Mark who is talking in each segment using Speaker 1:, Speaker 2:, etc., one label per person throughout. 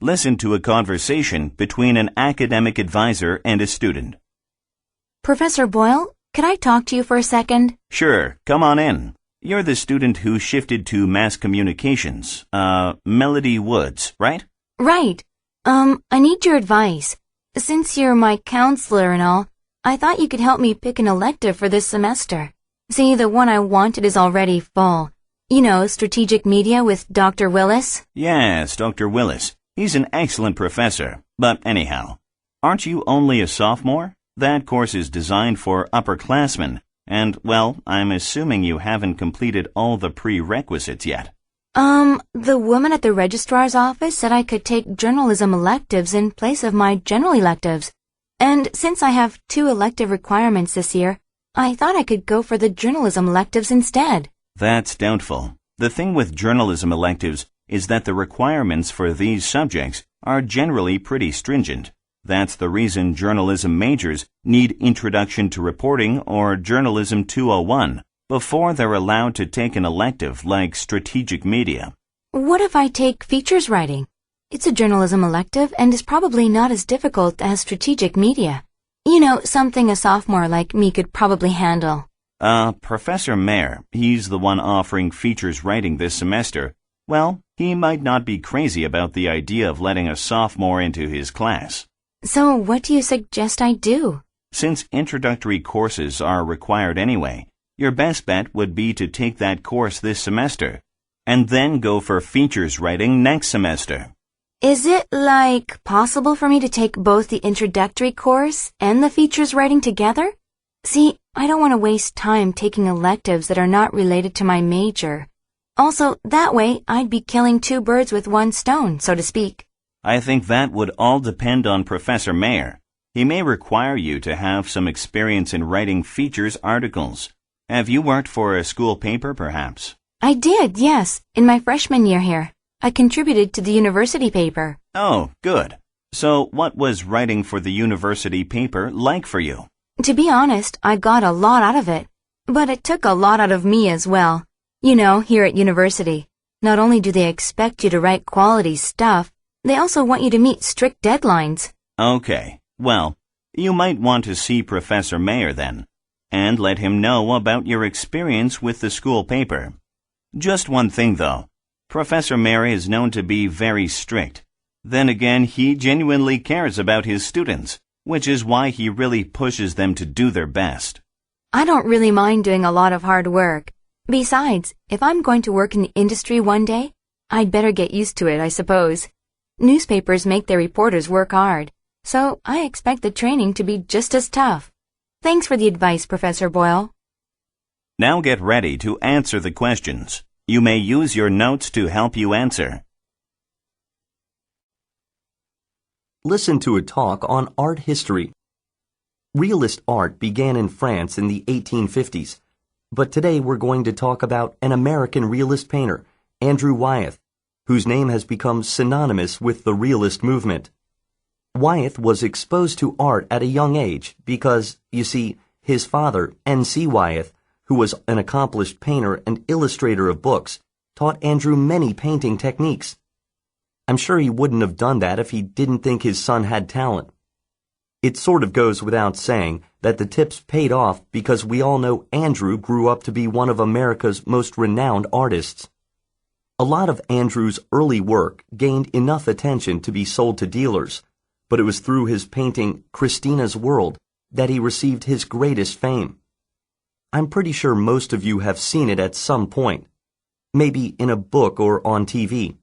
Speaker 1: Listen to a conversation between an academic advisor and a student.
Speaker 2: Professor Boyle, could I talk to you for a second?
Speaker 1: Sure, come on in. You're the student who shifted to mass communications. Melody Woods, right?
Speaker 2: Right. I need your advice. Since you're my counselor and all, I thought you could help me pick an elective for this semester. See, the one I wanted is already full. You know, strategic media with Dr. Willis?
Speaker 1: Yes, Dr. Willis. He's an excellent professor. But anyhow, aren't you only a sophomore? That course is designed for upperclassmen. And, well, I'm assuming you haven't completed all the prerequisites yet.
Speaker 2: The woman at the registrar's office said I could take journalism electives in place of my general electives. And since I have 2 elective requirements this year, I thought I could go for the journalism electives instead.
Speaker 1: That's doubtful. The thing with journalism electives is that the requirements for these subjects are generally pretty stringent. That's the reason journalism majors need Introduction to Reporting or Journalism 201 before they're allowed to take an elective like strategic media.
Speaker 2: What if I take features writing? It's a journalism elective and is probably not as difficult as strategic media. You know, something a sophomore like me could probably handle.
Speaker 1: Professor Mayer, he's the one offering features writing this semester. Well, he might not be crazy about the idea of letting a sophomore into his class.
Speaker 2: So what do you suggest I do?
Speaker 1: Since introductory courses are required anyway, your best bet would be to take that course this semester, and then go for features writing next semester.
Speaker 2: Is it, possible for me to take both the introductory course and the features writing together? See, I don't want to waste time taking electives that are not related to my major. Also, that way, I'd be killing 2 birds with 1 stone, so to speak.
Speaker 1: I think that would all depend on Professor Mayer. He may require you to have some experience in writing features articles. Have you worked for a school paper, perhaps?
Speaker 2: I did, yes, in my freshman year here. I contributed to the university paper.
Speaker 1: Oh, good. So what was writing for the university paper like for you?
Speaker 2: To be honest, I got a lot out of it. But it took a lot out of me as well. You know, here at university, not only do they expect you to write quality stuff, they also want you to meet strict deadlines.
Speaker 1: Okay, well, you might want to see Professor Mayer then, and let him know about your experience with the school paper. Just one thing though, Professor Mayer is known to be very strict. Then again, he genuinely cares about his students, which is why he really pushes them to do their best.
Speaker 2: I don't really mind doing a lot of hard work. Besides, if I'm going to work in the industry one day, I'd better get used to it, I suppose. Newspapers make their reporters work hard, so I expect the training to be just as tough. Thanks for the advice, Professor Boyle.
Speaker 1: Now get ready to answer the questions. You may use your notes to help you answer.
Speaker 3: Listen to a talk on art history. Realist art began in France in the 1850s, but today we're going to talk about an American realist painter, Andrew Wyeth, whose name has become synonymous with the realist movement. Wyeth was exposed to art at a young age because, you see, his father, N.C. Wyeth, who was an accomplished painter and illustrator of books, taught Andrew many painting techniques. I'm sure he wouldn't have done that if he didn't think his son had talent. It sort of goes without saying that the tips paid off because we all know Andrew grew up to be one of America's most renowned artists. A lot of Andrew's early work gained enough attention to be sold to dealers, but it was through his painting Christina's World that he received his greatest fame. I'm pretty sure most of you have seen it at some point, maybe in a book or on TV.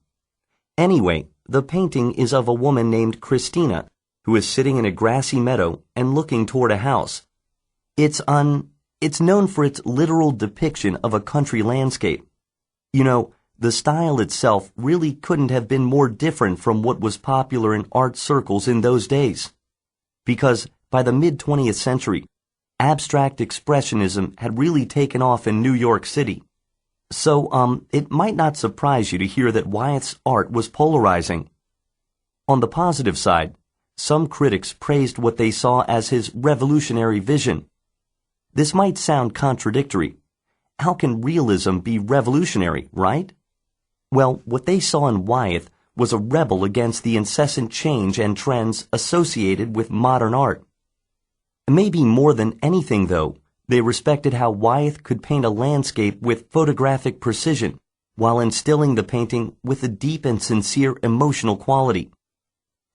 Speaker 3: Anyway, the painting is of a woman named Christina who is sitting in a grassy meadow and looking toward a house. It's known for its literal depiction of a country landscape. You know, the style itself really couldn't have been more different from what was popular in art circles in those days. Because by the mid-20th century, abstract expressionism had really taken off in New York City. So, it might not surprise you to hear that Wyeth's art was polarizing. On the positive side, some critics praised what they saw as his revolutionary vision. This might sound contradictory. How can realism be revolutionary, right? Well, what they saw in Wyeth was a rebel against the incessant change and trends associated with modern art. Maybe more than anything, though, they respected how Wyeth could paint a landscape with photographic precision, while instilling the painting with a deep and sincere emotional quality.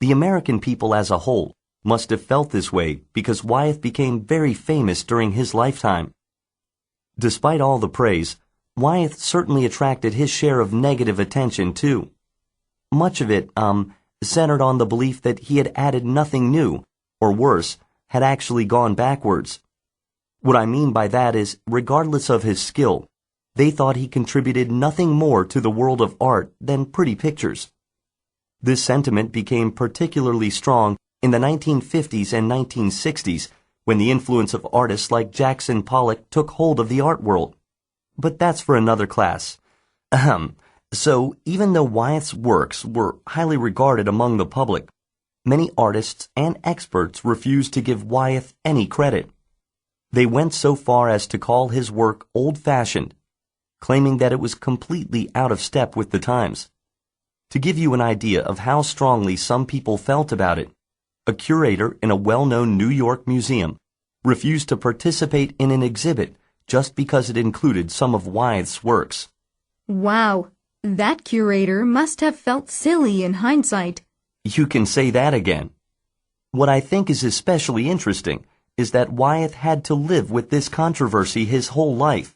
Speaker 3: The American people as a whole must have felt this way because Wyeth became very famous during his lifetime. Despite all the praise, Wyeth certainly attracted his share of negative attention too. Much of it, centered on the belief that he had added nothing new, or worse, had actually gone backwards. What I mean by that is, regardless of his skill, they thought he contributed nothing more to the world of art than pretty pictures. This sentiment became particularly strong in the 1950s and 1960s, when the influence of artists like Jackson Pollock took hold of the art world. But that's for another class. So, even though Wyeth's works were highly regarded among the public, many artists and experts refused to give Wyeth any credit. They went so far as to call his work old-fashioned, claiming that it was completely out of step with the times. To give you an idea of how strongly some people felt about it, a curator in a well-known New York museum refused to participate in an exhibit just because it included some of Wyeth's works.
Speaker 4: Wow, that curator must have felt silly in hindsight.
Speaker 3: You can say that again. What I think is especially interesting is that Wyeth had to live with this controversy his whole life.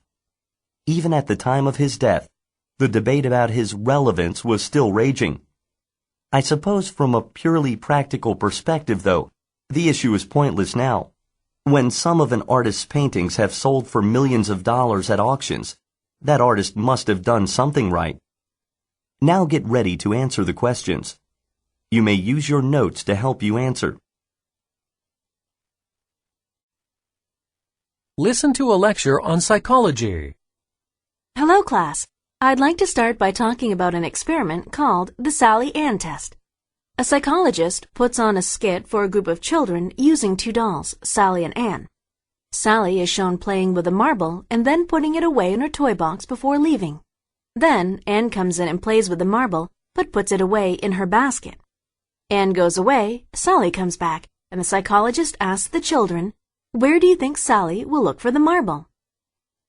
Speaker 3: Even at the time of his death, the debate about his relevance was still raging. I suppose from a purely practical perspective, though, the issue is pointless now. When some of an artist's paintings have sold for millions of dollars at auctions, that artist must have done something right. Now get ready to answer the questions. You may use your notes to help you answer.
Speaker 5: Listen to a lecture on psychology.
Speaker 6: Hello, class. I'd like to start by talking about an experiment called the Sally Ann test. A psychologist puts on a skit for a group of children using two dolls, Sally and Ann. Sally is shown playing with a marble and then putting it away in her toy box before leaving. Then Ann comes in and plays with the marble, but puts it away in her basket. Ann goes away, Sally comes back, and the psychologist asks the children, "Where do you think Sally will look for the marble?"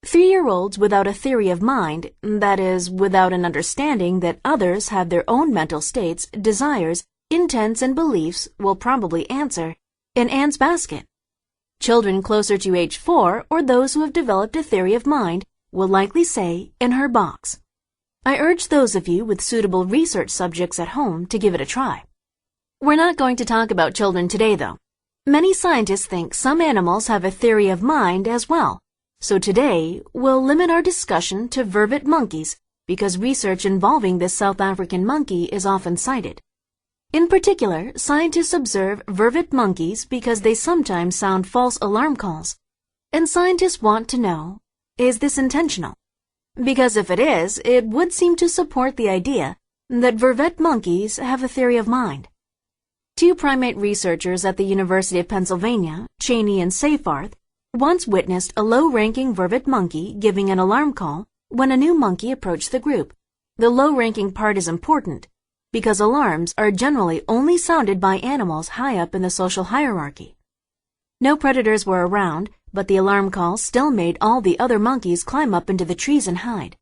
Speaker 6: 3-year-olds without a theory of mind, that is, without an understanding that others have their own mental states, desires, intents, and beliefs, will probably answer, "In Ann's basket." Children closer to age 4 or those who have developed a theory of mind will likely say, "In her box." I urge those of you with suitable research subjects at home to give it a try. We're not going to talk about children today, though. Many scientists think some animals have a theory of mind as well. So today, we'll limit our discussion to vervet monkeys because research involving this South African monkey is often cited. In particular, scientists observe vervet monkeys because they sometimes sound false alarm calls. And scientists want to know, is this intentional? Because if it is, it would seem to support the idea that vervet monkeys have a theory of mind. 2 primate researchers at the University of Pennsylvania, Cheney and Seyfarth, once witnessed a low-ranking vervet monkey giving an alarm call when a new monkey approached the group. The low-ranking part is important because alarms are generally only sounded by animals high up in the social hierarchy. No predators were around, but the alarm call still made all the other monkeys climb up into the trees and hide.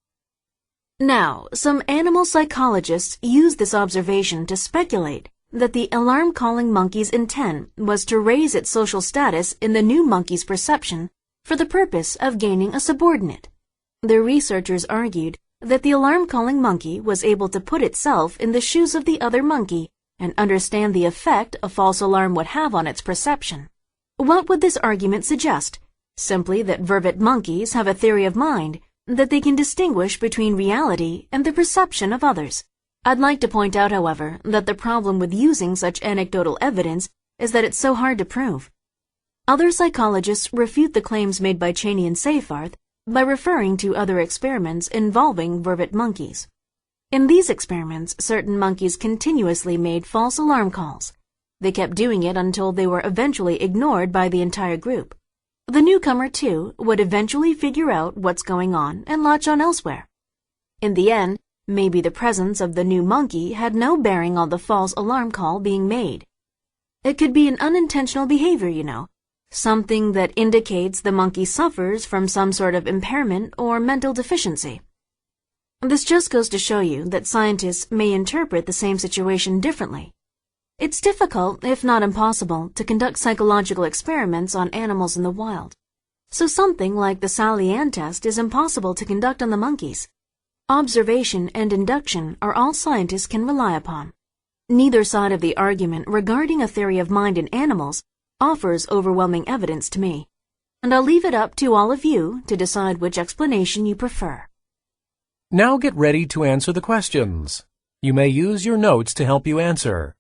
Speaker 6: Now, some animal psychologists use this observation to speculate that the alarm-calling monkey's intent was to raise its social status in the new monkey's perception for the purpose of gaining a subordinate. The researchers argued that the alarm-calling monkey was able to put itself in the shoes of the other monkey and understand the effect a false alarm would have on its perception. What would this argument suggest? Simply that vervet monkeys have a theory of mind, that they can distinguish between reality and the perception of others. I'd like to point out, however, that the problem with using such anecdotal evidence is that it's so hard to prove. Other psychologists refute the claims made by Cheney and Seyfarth by referring to other experiments involving vervet monkeys. In these experiments, certain monkeys continuously made false alarm calls. They kept doing it until they were eventually ignored by the entire group. The newcomer, too, would eventually figure out what's going on and latch on elsewhere. In the end, Maybe the presence of the new monkey had no bearing on the false alarm call being made. It could be an unintentional behavior, you know, something that indicates the monkey suffers from some sort of impairment or mental deficiency. This just goes to show you that scientists may interpret the same situation differently. It's difficult, if not impossible, to conduct psychological experiments on animals in the wild. So something like the Sally Ann test is impossible to conduct on the monkeys. Observation and induction are all scientists can rely upon. Neither side of the argument regarding a theory of mind in animals offers overwhelming evidence to me, and I'll leave it up to all of you to decide which explanation you prefer.
Speaker 5: Now get ready to answer the questions. You may use your notes to help you answer.